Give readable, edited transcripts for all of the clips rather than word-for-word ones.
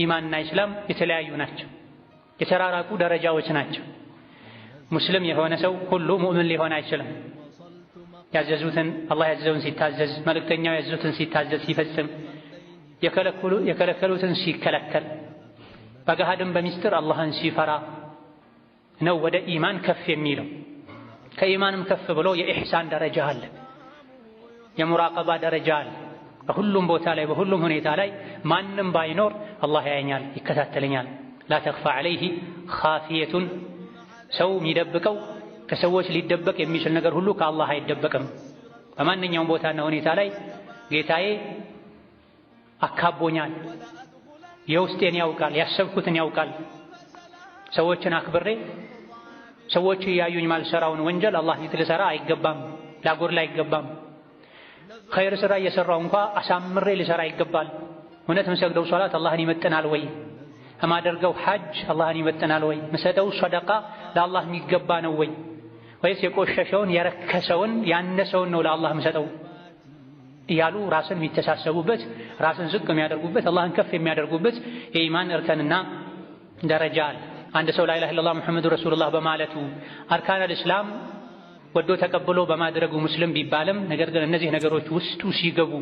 ኢማንና ኢስላም የተለያዩ ናቸው፣ የተራራቁ ደረጃዎች ናቸው። ሙስሊም የሆነ ሰው ሁሉ ሙእምን ሊሆን አይችልም። ያዘዙትን አላህ ያዘዘውን ሲታዘዝ፣ መልእክተኛው ያዘዙትን ሲታዘዝ ሲፈጽም፣ የከለከሉትን ሲከለከል፣ በገሃድም በሚስጥር አላህን ሲፈራ ነው ወደ ኢማን ከፍ የሚለው። ከኢማንም ከፍ ብሎ የኢሕሳን ደረጃ አለ፣ የሙራቀባ ደረጃ አለ። በሁሉም ቦታ ላይ በሁሉም ሁኔታ ላይ ማንም ባይኖር አላህ ያየኛል፣ ይከታተለኛል። ላ ተኽፋ ዐለይሂ ኻፊየቱን፣ ሰው የሚደብቀው ከሰዎች ሊደበቅ የሚችል ነገር ሁሉ ከአላህ አይደበቅም። በማንኛውም ቦታና ሁኔታ ላይ ጌታዬ አካቦኛል፣ የውስጤን ያውቃል፣ ያሰብኩትን ያውቃል። ሰዎችን አክብሬ ሰዎች እያዩኝ ማልሰራውን ወንጀል አላህ ፊት ልሰራ አይገባም፣ ላጎድል አይገባም። ኸይር ስራ እየሰራው እንኳ አሳምሬ ልሰራ ይገባል። እውነት የምሰግደው ሶላት አላህን ይመጥናል ወይ? የማደርገው ሐጅ አላህን ይመጥናል ወይ? ምሰጠው ሰደቃ ለአላህ የሚገባ ነው ወይ? ወይስ የቆሸሸውን የረከሰውን ያነሰውን ነው ለአላህ ምሰጠው እያሉ ራስን የሚተሳሰቡበት፣ ራስን ዝቅ የሚያደርጉበት፣ አላህን ከፍ የሚያደርጉበት የኢማን እርከንና ደረጃ አለ። አንድ ሰው ላ ኢላሃ ኢለላህ ሙሐመዱ ረሱሉላህ በማለቱ አርካነል እስላም ወዶ ተቀብሎ በማድረጉ ሙስሊም ቢባልም ነገር ግን እነዚህ ነገሮች ውስጡ ሲገቡ፣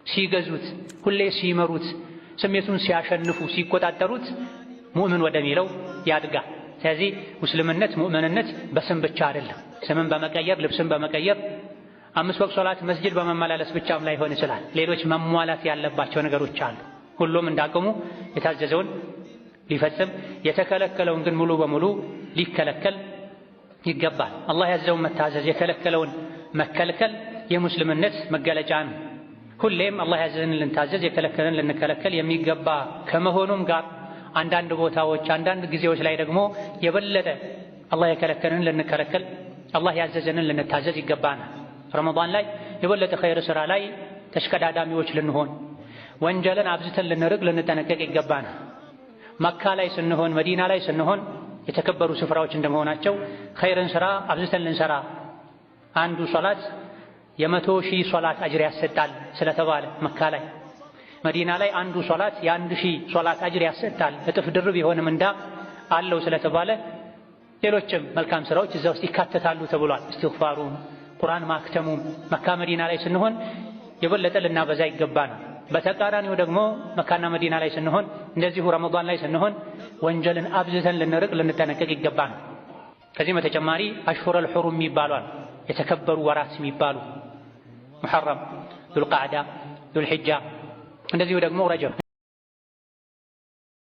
ሲገዙት፣ ሁሌ ሲመሩት፣ ስሜቱን ሲያሸንፉ፣ ሲቆጣጠሩት ሙእምን ወደሚለው ያድጋል። ስለዚህ ሙስልምነት ሙእምንነት በስም ብቻ አይደለም። ስምን በመቀየር ልብስን በመቀየር 5 ወቅት ሶላት መስጂድ በመመላለስ ብቻም ላይሆን ይችላል። ሌሎች መሟላት ያለባቸው ነገሮች አሉ። ሁሉም እንዳቅሙ የታዘዘውን ሊፈጽም፣ የተከለከለውን ግን ሙሉ በሙሉ ሊከለከል ይገባል። አላህ ያዘዘውን መታዘዝ፣ የከለከለውን መከልከል የሙስልምነት መገለጫ ነው። ሁሌም አላህ ያዘዘንን ልንታዘዝ፣ የከለከለን ልንከለከል የሚገባ ከመሆኑም ጋር አንዳንድ ቦታዎች አንዳንድ ጊዜዎች ላይ ደግሞ የበለጠ አላህ የከለከለን ልንከለከል፣ አላህ ያዘዘንን ልንታዘዝ ይገባናል። ረመዳን ላይ የበለጠ ኸይር ስራ ላይ ተሽቀዳዳሚዎች ልንሆን፣ ወንጀልን አብዝተን ልንርቅ፣ ልንጠነቀቅ ይገባናል። መካ ላይ ስንሆን፣ መዲና ላይ ስንሆን የተከበሩ ስፍራዎች እንደመሆናቸው ኸይርን ስራ አብዝተን ልንሰራ፣ አንዱ ሶላት 100,000 ሶላት አጅር ያሰጣል ስለተባለ መካ ላይ፣ መዲና ላይ አንዱ ሶላት የ1,000 ሶላት አጅር ያሰጣል እጥፍ ድርብ የሆነ ምንዳ አለው ስለተባለ ሌሎችም መልካም ስራዎች እዛ ውስጥ ይካተታሉ ተብሏል። እስትግፋሩም፣ ቁርአን ማክተሙም መካ መዲና ላይ ስንሆን የበለጠ ልናበዛ ይገባናል። በተቃራኒው ደግሞ መካና መዲና ላይ ስንሆን እንደዚሁ ረመዳን ላይ ስንሆን ወንጀልን አብዝተን ልንርቅ፣ ልንጠነቀቅ ይገባናል። ከዚህ በተጨማሪ አሽሁረል ሑሩም የሚባሉ የተከበሩ ወራት የሚባሉ ሙሐረም፣ ዙልቃዕዳ፣ ዙልሒጃ እንደዚሁ ደግሞ ረጀብ